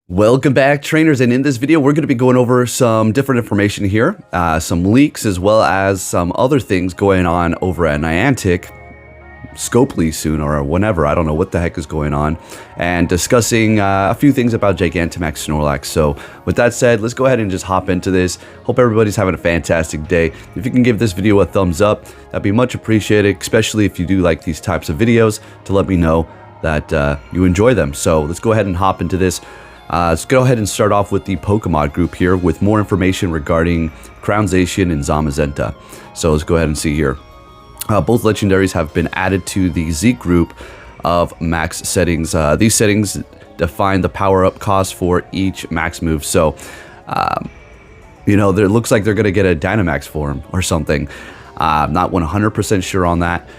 Welcome back, trainers, and in this video we're going to be going over some different information here, some leaks as well as some other things going on over at Niantic, Scopely soon or whenever, I don't know what the heck is going on, and discussing a few things about Gigantamax Snorlax. So with that said, let's go ahead and just hop into this. Hope everybody's having a fantastic day. If you can give this video a thumbs up, that'd be much appreciated, especially if you do like these types of videos, to let me know that you enjoy them. So let's go ahead and hop into this. Let's go ahead and start off with the Pokemon group here with more information regarding Zacian and Zamazenta. So let's go ahead and see here. Both legendaries have been added to the Z group of max settings. These settings define the power-up cost for each max move. So, you know, it looks like they're going to get a Dynamax form or something. I'm not 100% sure on that.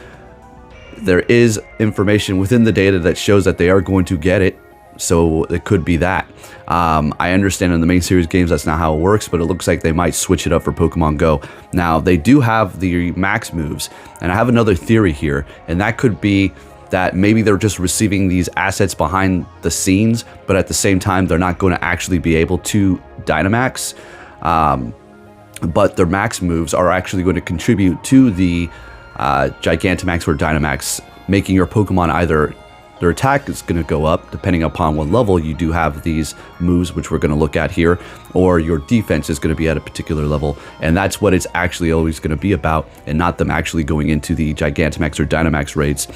There is information within the data that shows that they are going to get it. So it could be that. I understand in the main series games that's not how it works, but it looks like they might switch it up for Pokemon Go. Now, they do have the max moves, and I have another theory here, and that could be that maybe they're just receiving these assets behind the scenes, but at the same time, they're not going to actually be able to Dynamax. But their max moves are actually going to contribute to the Gigantamax or Dynamax, making your Pokemon either their attack is going to go up depending upon what level you do have these moves, which we're going to look at here, or your defense is going to be at a particular level, and that's what it's actually always going to be about, and not them actually going into the Gigantamax or Dynamax raids.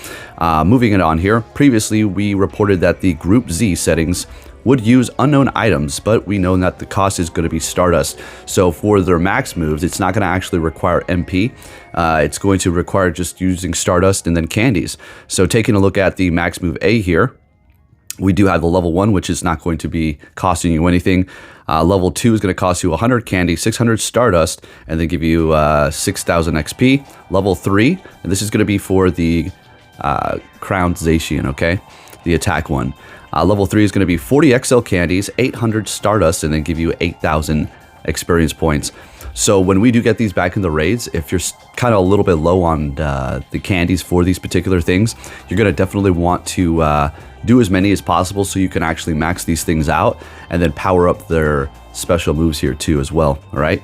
Moving it on here, previously we reported that the Group Z settings would use unknown items, but we know that the cost is going to be Stardust. So for their max moves, it's not going to actually require MP. It's going to require just using Stardust and then candies. So taking a look at the max move A here, we do have the level 1, which is not going to be costing you anything. Level 2 is going to cost you 100 candy, 600 Stardust, and then give you 6,000 XP. Level 3, and this is going to be for the Crowned Zacian, okay? The attack one. Level 3 is going to be 40 XL candies, 800 Stardust, and then give you 8,000 experience points. So when we do get these back in the raids, if you're kind of a little bit low on the candies for these particular things, you're going to definitely want to do as many as possible so you can actually max these things out and then power up their special moves here too as well, all right?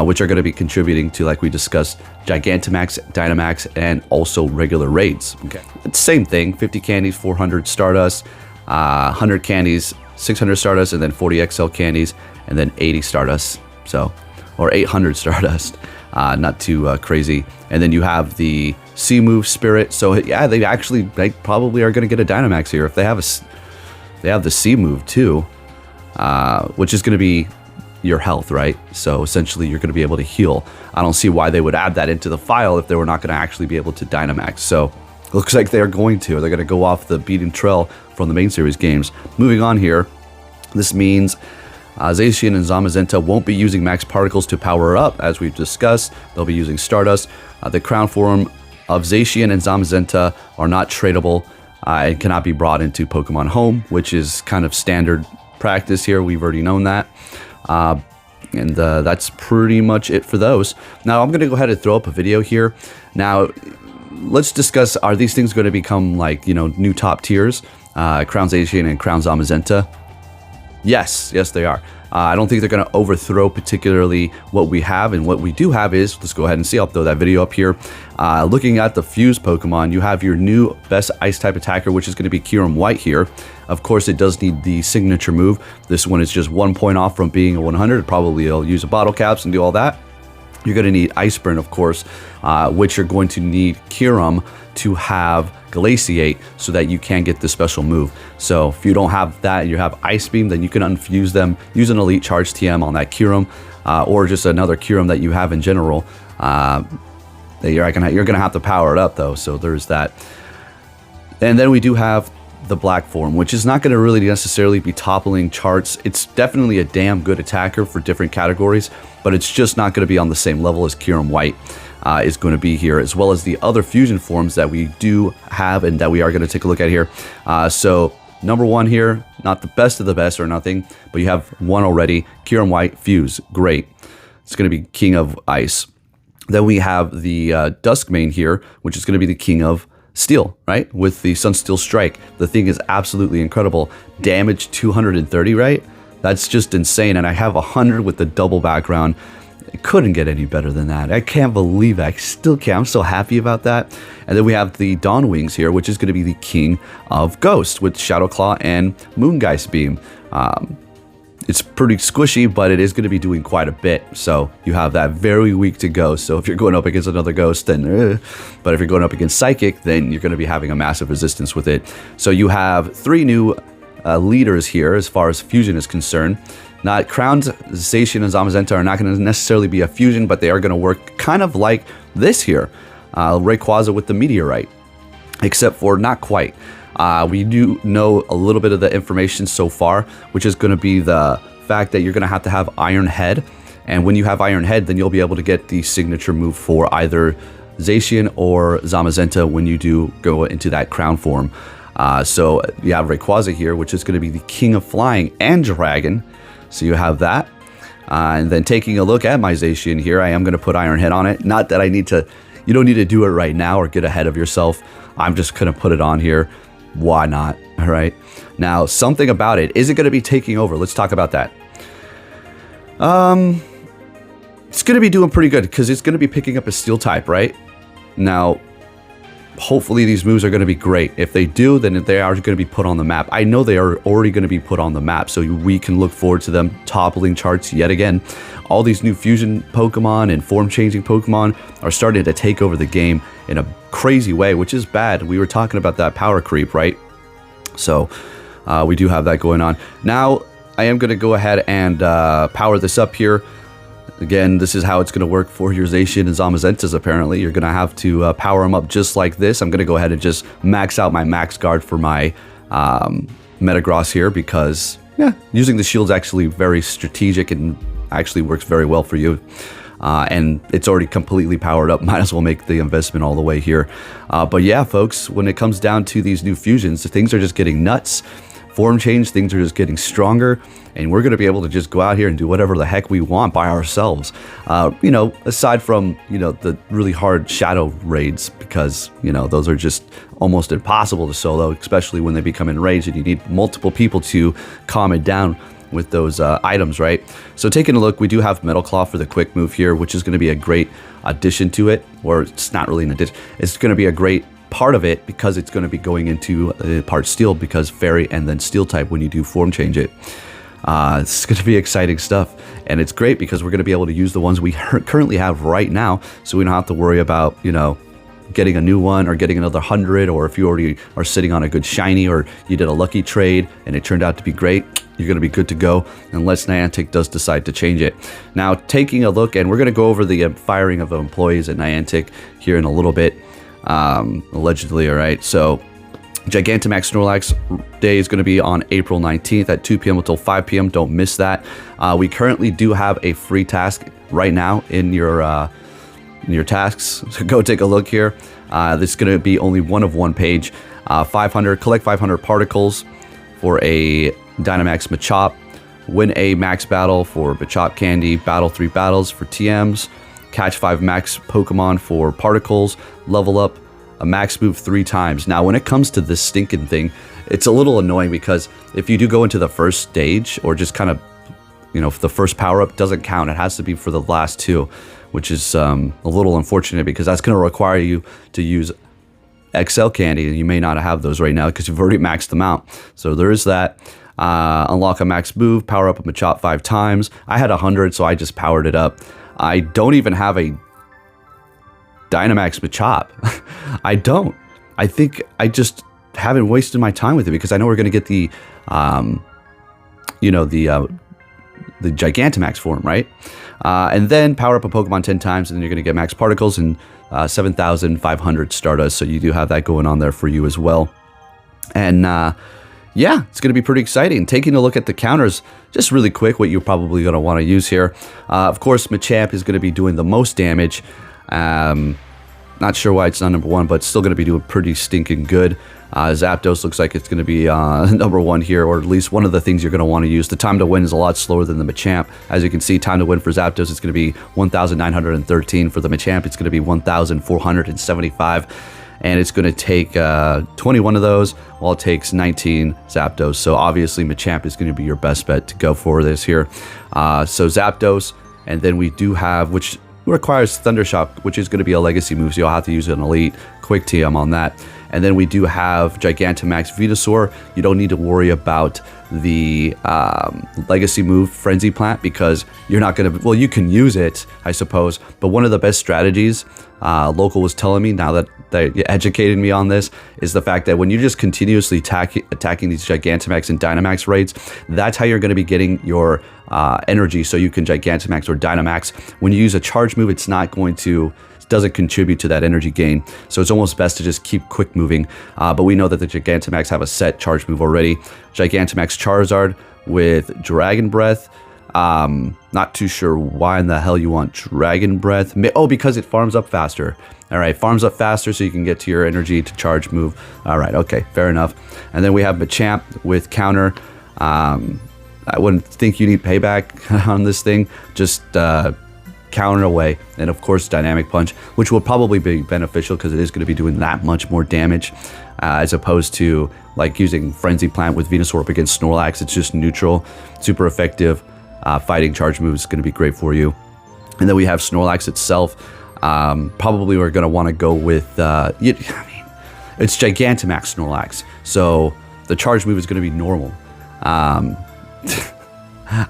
Which are going to be contributing to, like we discussed, Gigantamax, Dynamax, and also regular raids. Okay, it's same thing, 50 candies, 400 Stardust, 100 candies, 600 Stardust, and then 40 XL candies, and then 80 Stardust, so, or 800 Stardust, not too crazy. And then you have the C move Spirit, so yeah, they probably are going to get a Dynamax here if they have the C move too, which is going to be your health, right? So essentially you're going to be able to heal. I don't see why they would add that into the file if they were not going to actually be able to Dynamax. So looks like they're going to. They're going to go off the beaten trail from the main series games. Moving on here, this means Zacian and Zamazenta won't be using max particles to power up, as we've discussed. They'll be using Stardust. The crown form of Zacian and Zamazenta are not tradable and cannot be brought into Pokemon Home, which is kind of standard practice here. We've already known that. And that's pretty much it for those. Now I'm going to go ahead and throw up a video here. Now, let's discuss, are these things going to become like, you know, new top tiers? Crown Zacian and Crown Zamazenta? Yes, they are. I don't think they're going to overthrow particularly what we have, and what we do have is, let's go ahead and see, I'll throw that video up here. Looking at the Fuse Pokemon, you have your new best Ice-type attacker, which is going to be Kyurem White here. Of course, it does need the signature move. This one is just 1 point off from being a 100. Probably you'll use a bottle caps and do all that. You're going to need Ice Burn, of course, which you're going to need Kyurem to have Glaciate so that you can get the special move. So if you don't have that and you have Ice Beam, then you can unfuse them, use an Elite Charge TM on that Kyurem, or just another Kyurem that you have in general. You're gonna have to power it up though, so there's that. And then we do have the Black form, which is not going to really necessarily be toppling charts. It's definitely a damn good attacker for different categories, but it's just not going to be on the same level as Kyurem White is going to be here, as well as the other fusion forms that we do have and that we are going to take a look at here. So number 1 here, not the best of the best or nothing, but you have one already, Kyurem White Fuse, great. It's going to be King of Ice. Then we have the Duskmane here, which is going to be the King of Steel, right? With the Sunsteel Strike. The thing is absolutely incredible. Damage 230, right? That's just insane. And I have 100 with the double background. It couldn't get any better than that. I can't believe it. I still can't. I'm so happy about that. And then we have the Dawn Wings here, which is going to be the king of Ghost with Shadow Claw and Moongeist Beam. It's pretty squishy, but it is going to be doing quite a bit. So you have that very weak to Ghost. So if you're going up against another Ghost, then but if you're going up against Psychic, then you're going to be having a massive resistance with it. So you have 3 new leaders here as far as fusion is concerned. Not Crowned Zacian and Zamazenta are not going to necessarily be a fusion, but they are going to work kind of like this here. Rayquaza with the Meteorite, except for not quite. We do know a little bit of the information so far, which is going to be the fact that you're going to have Iron Head. And when you have Iron Head, then you'll be able to get the signature move for either Zacian or Zamazenta when you do go into that crown form. So you have Rayquaza here, which is going to be the King of Flying and Dragon. So you have that. And then taking a look at my Zacian here, I am going to put Iron Head on it. Not that I need to, you don't need to do it right now or get ahead of yourself. I'm just going to put it on here. Why not? All right. Now, something about it. Is it going to be taking over? Let's talk about that. It's going to be doing pretty good because it's going to be picking up a Steel type, right? Now, hopefully these moves are going to be great. If they do, then they are going to be put on the map. I know they are already going to be put on the map, so we can look forward to them toppling charts yet again. All these new fusion Pokemon and form-changing Pokemon are starting to take over the game in a crazy way, which is bad. We were talking about that power creep, right? So we do have that going on. Now, I am going to go ahead and power this up here. Again, this is how it's going to work for your Zacian and Zamazentas, apparently. You're going to have to power them up just like this. I'm going to go ahead and just max out my max guard for my Metagross here because, yeah, using the shield's actually very strategic and actually works very well for you. And it's already completely powered up. Might as well make the investment all the way here. But yeah, folks, when it comes down to these new fusions, things are just getting nuts. Form change, things are just getting stronger, and we're going to be able to just go out here and do whatever the heck we want by ourselves. You know, aside from, you know, the really hard shadow raids, because, you know, those are just almost impossible to solo, especially when they become enraged and you need multiple people to calm it down with those items, right? So taking a look, we do have Metal Claw for the quick move here, which is going to be a great addition to it, or it's not really an addition, it's going to be a great part of it because it's going to be going into part Steel, because Fairy and then Steel type when you do form change it. It's going to be exciting stuff, and it's great because we're going to be able to use the ones we currently have right now, so we don't have to worry about, you know, getting a new one or getting another 100, or if you already are sitting on a good shiny or you did a lucky trade and it turned out to be great, you're going to be good to go unless Niantic does decide to change it. Now, taking a look, and we're going to go over the firing of employees at Niantic here in a little bit, allegedly. All right, so Gigantamax Snorlax day is going to be on April 19th at 2 p.m. until 5 p.m. Don't miss that. We currently do have a free task right now in your tasks, so go take a look here. This is going to be only one of one page. 500, collect 500 particles for a Dynamax Machop, win a max battle for Machop Candy, battle 3 battles for TMs, catch 5 max Pokemon for particles, level up a max move 3 times. Now, when it comes to this stinking thing, it's a little annoying because if you do go into the first stage, or just kind of, you know, if the first power-up doesn't count, it has to be for the last 2, which is a little unfortunate because that's going to require you to use XL Candy, and you may not have those right now because you've already maxed them out. So there is that. Unlock a max move, power up a Machop 5 times. I had 100, so I just powered it up. I don't even have a Dynamax Machop. I don't. I think I just haven't wasted my time with it because I know we're going to get the, you know, the Gigantamax form, right? And then power up a Pokemon 10 times, and then you're going to get max particles and 7,500 Stardust. So you do have that going on there for you as well. And yeah, it's going to be pretty exciting. Taking a look at the counters, just really quick, what you're probably going to want to use here. Of course, Machamp is going to be doing the most damage. Not sure why it's not number 1, but still going to be doing pretty stinking good. Zapdos looks like it's going to be number 1 here, or at least one of the things you're going to want to use. The time to win is a lot slower than the Machamp. As you can see, time to win for Zapdos is going to be 1,913. For the Machamp, it's going to be 1,475. and it's going to take 21 of those, while it takes 19 Zapdos. So obviously Machamp is going to be your best bet to go for this here. So Zapdos, and then we do have, which requires Thundershock, which is going to be a legacy move, so you'll have to use an Elite Quick TM on that. And then we do have Gigantamax Venusaur. You don't need to worry about the legacy move Frenzy Plant, because you're not going to, well, you can use it, I suppose, but one of the best strategies, Local was telling me, now that they educated me on this, is the fact that when you're just continuously attacking these Gigantamax and Dynamax raids, that's how you're going to be getting your energy, so you can Gigantamax or Dynamax. When you use a charge move, it's not going to, doesn't contribute to that energy gain, so it's almost best to just keep quick moving. But we know that the Gigantamax have a set charge move already. Gigantamax Charizard with Dragon Breath. Not too sure why in the hell you want Dragon Breath. Oh, because it farms up faster. All right, farms up faster so you can get to your energy to charge move. All right, okay, fair enough. And then we have Machamp with Counter. I wouldn't think you need payback on this thing. Just counter away, and of course Dynamic Punch, which will probably be beneficial because it is going to be doing that much more damage, as opposed to like using Frenzy Plant with Venusaur up against Snorlax. It's just neutral, super effective. Fighting charge moves is going to be great for you. And then we have Snorlax itself. Probably we're going to want to go with I mean, it's Gigantamax Snorlax, so the charge move is going to be normal. I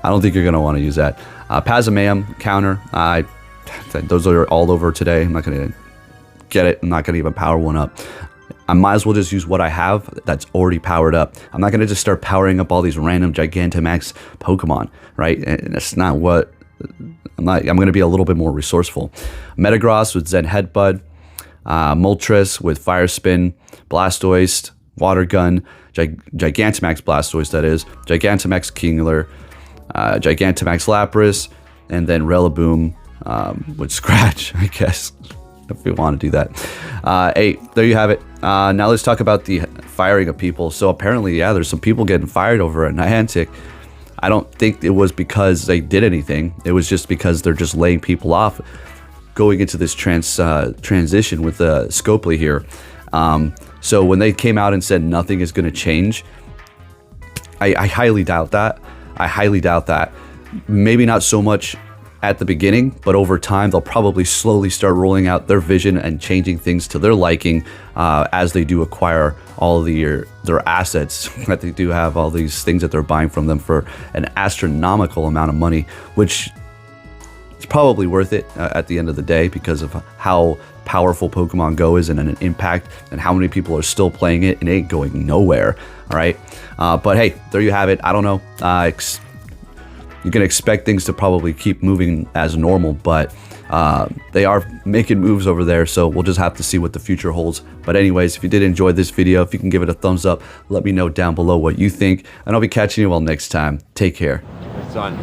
don't think you're going to want to use that. Pazameum, Counter, those are all over today. I'm not going to get it. I'm not going to even power one up. I might as well just use what I have that's already powered up. I'm not going to just start powering up all these random Gigantamax Pokemon, right? And that's not what... I'm going to be a little bit more resourceful. Metagross with Zen Headbutt, Moltres with Fire Spin, Blastoise, Water Gun, Gigantamax Blastoise, that is, Gigantamax Kingler, Gigantamax Lapras, and then Rillaboom with Scratch, I guess, if we want to do that. Hey, there you have it. Now let's talk about the firing of people. So apparently, yeah, there's some people getting fired over at Niantic. I don't think it was because they did anything. It was just because they're just laying people off going into this transition with Scopely here. So when they came out and said nothing is going to change, I highly doubt that. I highly doubt that. Maybe not so much at the beginning, but over time they'll probably slowly start rolling out their vision and changing things to their liking as they do acquire all their assets, that they do have all these things that they're buying from them for an astronomical amount of money, which is probably worth it at the end of the day because of how powerful Pokemon Go is and an impact and how many people are still playing it and it ain't going nowhere. All right. But hey, there you have it. I don't know. You can expect things to probably keep moving as normal, but they are making moves over there, so we'll just have to see what the future holds. But anyways, if you did enjoy this video, if you can give it a thumbs up, let me know down below what you think, and I'll be catching you all next time. Take care. Son.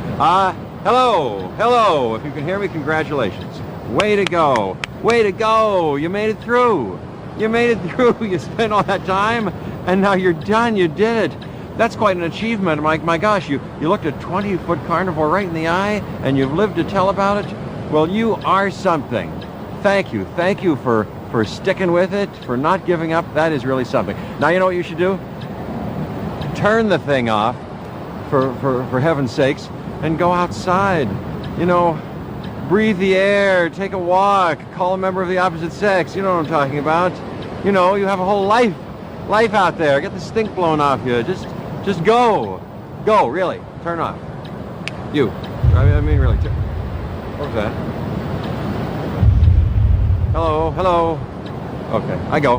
Hello. If you can hear me, congratulations. Way to go. Way to go. You made it through. You made it through. You spent all that time, and now you're done. You did it. That's quite an achievement. My gosh, you looked a 20-foot carnivore right in the eye, and you've lived to tell about it. Well, you are something. Thank you for sticking with it, for not giving up. That is really something. Now you know what you should do? Turn the thing off, for heaven's sakes, and go outside. You know, breathe the air, take a walk, call a member of the opposite sex. You know what I'm talking about. You know, you have a whole life out there. Get the stink blown off you. Just go, really, turn off. You, I mean really, what was that? Hello, okay, I go.